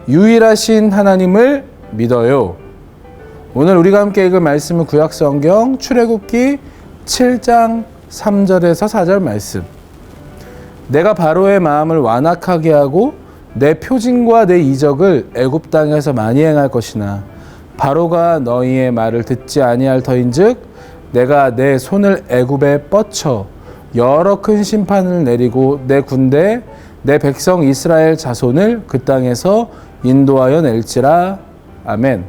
유일하신 하나님을 믿어요. 오늘 우리가 함께 읽을 말씀은 구약성경 출애굽기 7장 3절에서 4절 말씀. 내가 바로의 마음을 완악하게 하고 내 표징과 내 이적을 애굽 땅에서 많이 행할 것이나 바로가 너희의 말을 듣지 아니할 터인즉 내가 내 손을 애굽에 뻗쳐 여러 큰 심판을 내리고 내 군대 내 백성 이스라엘 자손을 그 땅에서 인도하여 낼지라. 아멘.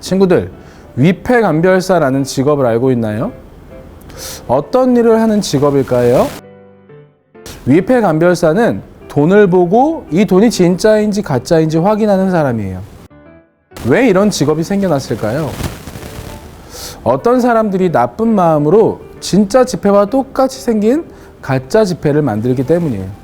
친구들, 위패감별사라는 직업을 알고 있나요? 어떤 일을 하는 직업일까요? 위패감별사는 돈을 보고 이 돈이 진짜인지 가짜인지 확인하는 사람이에요. 왜 이런 직업이 생겨났을까요? 어떤 사람들이 나쁜 마음으로 진짜 지폐와 똑같이 생긴 가짜 지폐를 만들기 때문이에요.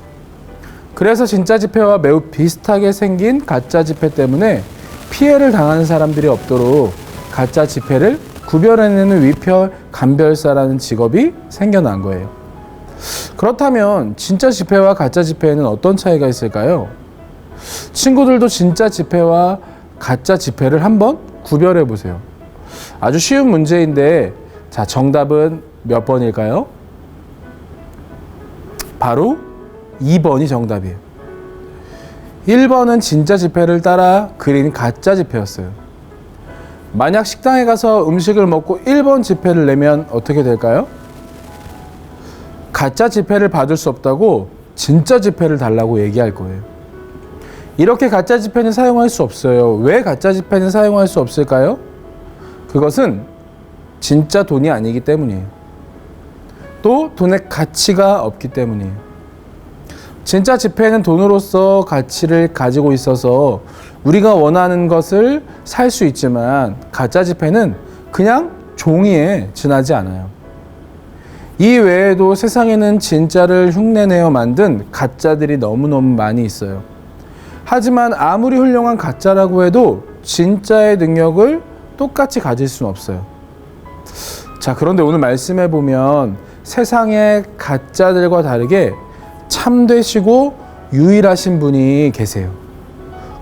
그래서 진짜 지폐와 매우 비슷하게 생긴 가짜 지폐 때문에 피해를 당하는 사람들이 없도록 가짜 지폐를 구별해내는 위패감별사라는 직업이 생겨난 거예요. 그렇다면 진짜 지폐와 가짜 지폐에는 어떤 차이가 있을까요? 친구들도 진짜 지폐와 가짜 지폐를 한번 구별해 보세요. 아주 쉬운 문제인데, 자, 정답은 몇 번일까요? 바로 2번이 정답이에요. 1번은 진짜 지폐를 따라 그린 가짜 지폐였어요. 만약 식당에 가서 음식을 먹고 1번 지폐를 내면 어떻게 될까요? 가짜 지폐를 받을 수 없다고 진짜 지폐를 달라고 얘기할 거예요. 이렇게 가짜 지폐는 사용할 수 없어요. 왜 가짜 지폐는 사용할 수 없을까요? 그것은 진짜 돈이 아니기 때문이에요. 또 돈의 가치가 없기 때문이에요. 진짜 지폐는 돈으로서 가치를 가지고 있어서 우리가 원하는 것을 살 수 있지만 가짜 지폐는 그냥 종이에 지나지 않아요. 이 외에도 세상에는 진짜를 흉내내어 만든 가짜들이 너무너무 많이 있어요. 하지만 아무리 훌륭한 가짜라고 해도 진짜의 능력을 똑같이 가질 수는 없어요. 자, 그런데 오늘 말씀해 보면 세상의 가짜들과 다르게 참되시고 유일하신 분이 계세요.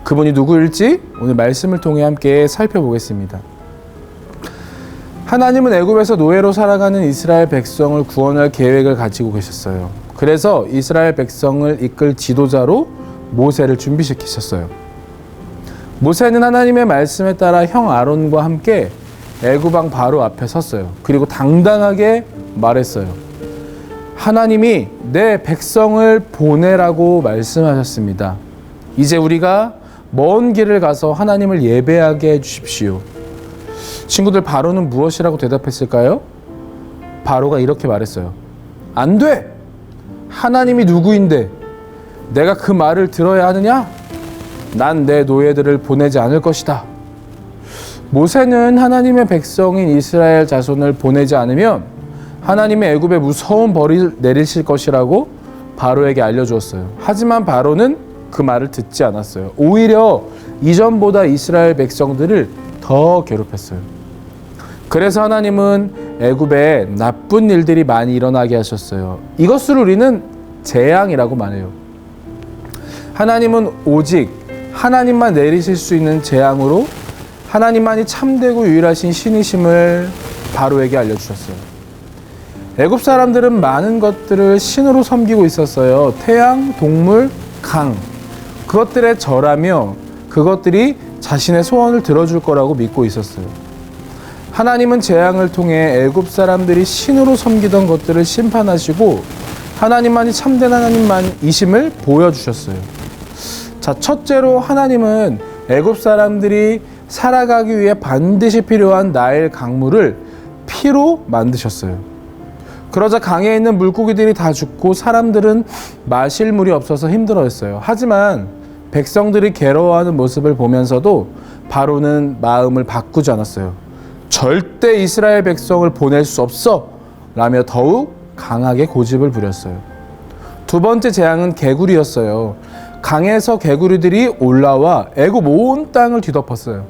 그분이 누구일지 오늘 말씀을 통해 함께 살펴보겠습니다. 하나님은 애굽에서 노예로 살아가는 이스라엘 백성을 구원할 계획을 가지고 계셨어요. 그래서 이스라엘 백성을 이끌 지도자로 모세를 준비시키셨어요. 모세는 하나님의 말씀에 따라 형 아론과 함께 애굽 왕 바로 앞에 섰어요. 그리고 당당하게 말했어요. 하나님이 내 백성을 보내라고 말씀하셨습니다. 이제 우리가 먼 길을 가서 하나님을 예배하게 해주십시오. 친구들, 바로는 무엇이라고 대답했을까요? 바로가 이렇게 말했어요. 안 돼! 하나님이 누구인데 내가 그 말을 들어야 하느냐? 난 내 노예들을 보내지 않을 것이다. 모세는 하나님의 백성인 이스라엘 자손을 보내지 않으면 하나님의 애굽에 무서운 벌을 내리실 것이라고 바로에게 알려주었어요. 하지만 바로는 그 말을 듣지 않았어요. 오히려 이전보다 이스라엘 백성들을 더 괴롭혔어요. 그래서 하나님은 애굽에 나쁜 일들이 많이 일어나게 하셨어요. 이것을 우리는 재앙이라고 말해요. 하나님은 오직 하나님만 내리실 수 있는 재앙으로 하나님만이 참되고 유일하신 신이심을 바로에게 알려주셨어요. 애굽 사람들은 많은 것들을 신으로 섬기고 있었어요. 태양, 동물, 강. 그것들에 절하며 그것들이 자신의 소원을 들어줄 거라고 믿고 있었어요. 하나님은 재앙을 통해 애굽 사람들이 신으로 섬기던 것들을 심판하시고 하나님만이 참된 하나님만이심을 보여주셨어요. 자, 첫째로 하나님은 애굽 사람들이 살아가기 위해 반드시 필요한 나일 강물을 피로 만드셨어요. 그러자 강에 있는 물고기들이 다 죽고 사람들은 마실 물이 없어서 힘들어했어요. 하지만 백성들이 괴로워하는 모습을 보면서도 바로는 마음을 바꾸지 않았어요. 절대 이스라엘 백성을 보낼 수 없어! 라며 더욱 강하게 고집을 부렸어요. 두 번째 재앙은 개구리였어요. 강에서 개구리들이 올라와 애굽 온 땅을 뒤덮었어요.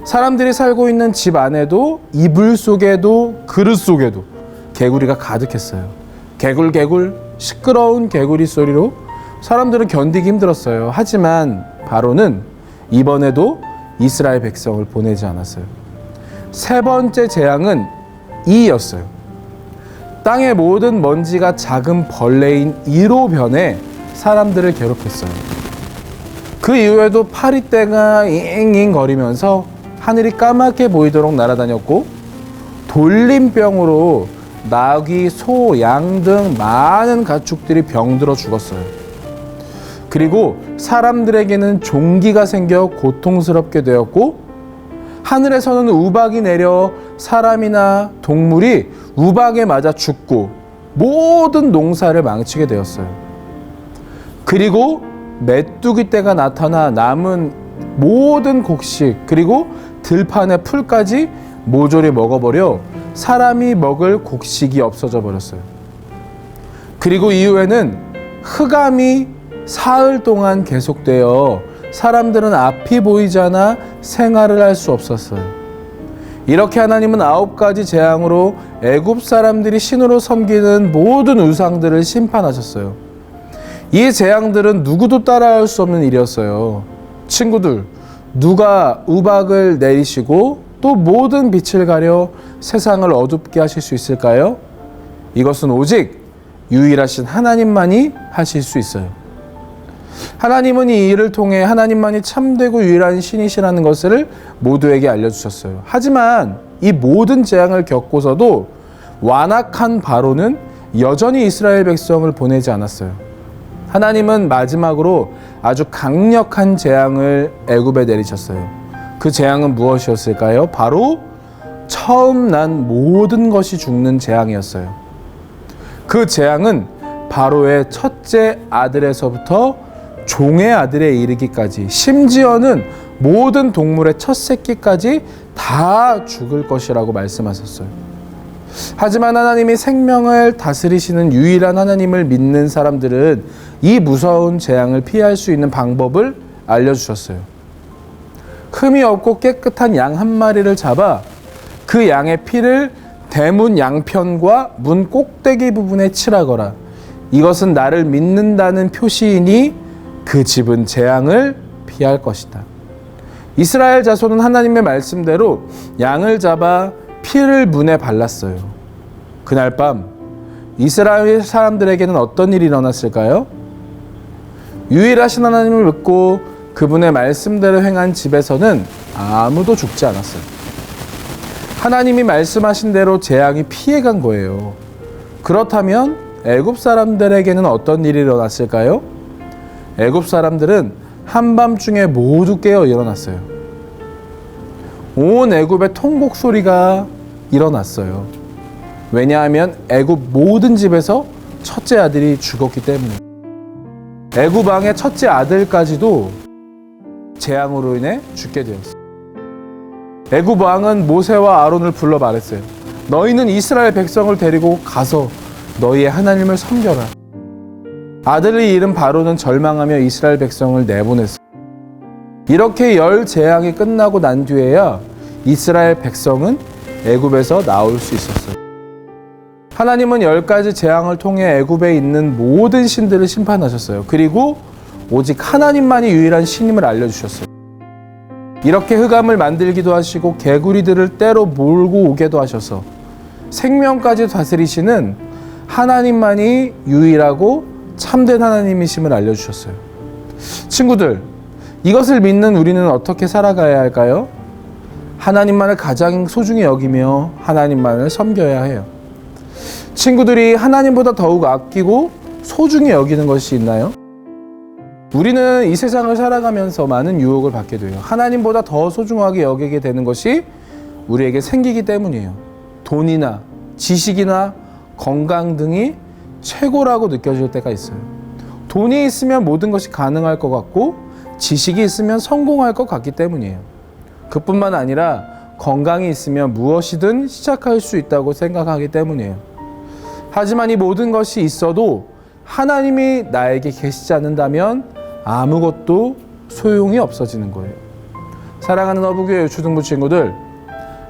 사람들이 살고 있는 집 안에도 이불 속에도 그릇 속에도 개구리가 가득했어요. 개굴개굴 시끄러운 개구리 소리로 사람들은 견디기 힘들었어요. 하지만 바로는 이번에도 이스라엘 백성을 보내지 않았어요. 세 번째 재앙은 이였어요. 땅의 모든 먼지가 작은 벌레인 이로 변해 사람들을 괴롭혔어요. 그 이후에도 파리떼가 잉잉 거리면서 하늘이 까맣게 보이도록 날아다녔고, 돌림병으로 나귀, 소, 양 등 많은 가축들이 병들어 죽었어요. 그리고 사람들에게는 종기가 생겨 고통스럽게 되었고, 하늘에서는 우박이 내려 사람이나 동물이 우박에 맞아 죽고 모든 농사를 망치게 되었어요. 그리고 메뚜기 떼가 나타나 남은 모든 곡식 그리고 들판의 풀까지 모조리 먹어버려 사람이 먹을 곡식이 없어져 버렸어요. 그리고 이후에는 흑암이 사흘 동안 계속되어 사람들은 앞이 보이지 않아 생활을 할 수 없었어요. 이렇게 하나님은 9가지 재앙으로 애굽 사람들이 신으로 섬기는 모든 우상들을 심판하셨어요. 이 재앙들은 누구도 따라할 수 없는 일이었어요. 친구들, 누가 우박을 내리시고 또 모든 빛을 가려 세상을 어둡게 하실 수 있을까요? 이것은 오직 유일하신 하나님만이 하실 수 있어요. 하나님은 이 일을 통해 하나님만이 참되고 유일한 신이시라는 것을 모두에게 알려주셨어요. 하지만 이 모든 재앙을 겪고서도 완악한 바로는 여전히 이스라엘 백성을 보내지 않았어요. 하나님은 마지막으로 아주 강력한 재앙을 애굽에 내리셨어요. 그 재앙은 무엇이었을까요? 바로 처음 난 모든 것이 죽는 재앙이었어요. 그 재앙은 바로의 첫째 아들에서부터 종의 아들에 이르기까지, 심지어는 모든 동물의 첫 새끼까지 다 죽을 것이라고 말씀하셨어요. 하지만 하나님이 생명을 다스리시는 유일한 하나님을 믿는 사람들은 이 무서운 재앙을 피할 수 있는 방법을 알려주셨어요. 흠이 없고 깨끗한 양 한 마리를 잡아 그 양의 피를 대문 양편과 문 꼭대기 부분에 칠하거라. 이것은 나를 믿는다는 표시이니 그 집은 재앙을 피할 것이다. 이스라엘 자손은 하나님의 말씀대로 양을 잡아 피를 문에 발랐어요. 그날 밤 이스라엘 사람들에게는 어떤 일이 일어났을까요? 유일하신 하나님을 믿고 그분의 말씀대로 행한 집에서는 아무도 죽지 않았어요. 하나님이 말씀하신 대로 재앙이 피해간 거예요. 그렇다면 애굽 사람들에게는 어떤 일이 일어났을까요? 애굽 사람들은 한밤중에 모두 깨어 일어났어요. 온 애굽의 통곡 소리가 일어났어요. 왜냐하면 애굽 모든 집에서 첫째 아들이 죽었기 때문에. 애굽 왕의 첫째 아들까지도 재앙으로 인해 죽게 되었어요. 애굽 왕은 모세와 아론을 불러 말했어요. 너희는 이스라엘 백성을 데리고 가서 너희의 하나님을 섬겨라. 아들을 잃은 바로는 절망하며 이스라엘 백성을 내보냈어요. 이렇게 10 재앙이 끝나고 난 뒤에야 이스라엘 백성은 애굽에서 나올 수 있었어요. 하나님은 10가지 재앙을 통해 애굽에 있는 모든 신들을 심판하셨어요. 그리고 오직 하나님만이 유일한 신임을 알려주셨어요. 이렇게 흑암을 만들기도 하시고 개구리들을 때로 몰고 오게도 하셔서 생명까지 다스리시는 하나님만이 유일하고 참된 하나님이심을 알려주셨어요. 친구들, 이것을 믿는 우리는 어떻게 살아가야 할까요? 하나님만을 가장 소중히 여기며 하나님만을 섬겨야 해요. 친구들이 하나님보다 더욱 아끼고 소중히 여기는 것이 있나요? 우리는 이 세상을 살아가면서 많은 유혹을 받게 돼요. 하나님보다 더 소중하게 여기게 되는 것이 우리에게 생기기 때문이에요. 돈이나 지식이나 건강 등이 최고라고 느껴질 때가 있어요. 돈이 있으면 모든 것이 가능할 것 같고 지식이 있으면 성공할 것 같기 때문이에요. 그뿐만 아니라 건강이 있으면 무엇이든 시작할 수 있다고 생각하기 때문이에요. 하지만 이 모든 것이 있어도 하나님이 나에게 계시지 않는다면 아무것도 소용이 없어지는 거예요. 사랑하는 어부교회 유초등부 친구들,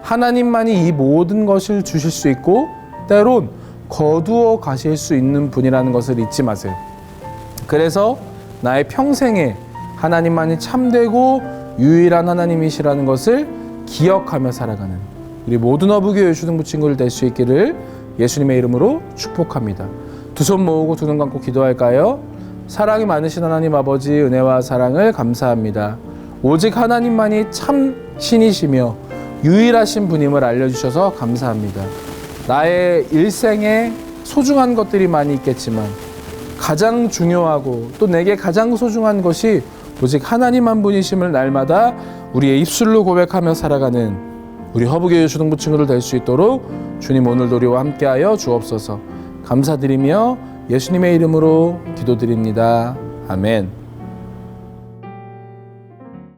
하나님만이 이 모든 것을 주실 수 있고 때론 거두어 가실 수 있는 분이라는 것을 잊지 마세요. 그래서 나의 평생에 하나님만이 참되고 유일한 하나님이시라는 것을 기억하며 살아가는 우리 모든 어부교회 유초등부 친구들 될 수 있기를 예수님의 이름으로 축복합니다. 두 손 모으고 두 눈 감고 기도할까요? 사랑이 많으신 하나님 아버지, 은혜와 사랑을 감사합니다. 오직 하나님만이 참 신이시며 유일하신 분임을 알려주셔서 감사합니다. 나의 일생에 소중한 것들이 많이 있겠지만 가장 중요하고 또 내게 가장 소중한 것이 오직 하나님 한 분이심을 날마다 우리의 입술로 고백하며 살아가는 우리 허브교회 초등부 친구들 될 수 있도록 주님 오늘도 우리와 함께하여 주옵소서. 감사드리며 예수님의 이름으로 기도드립니다. 아멘.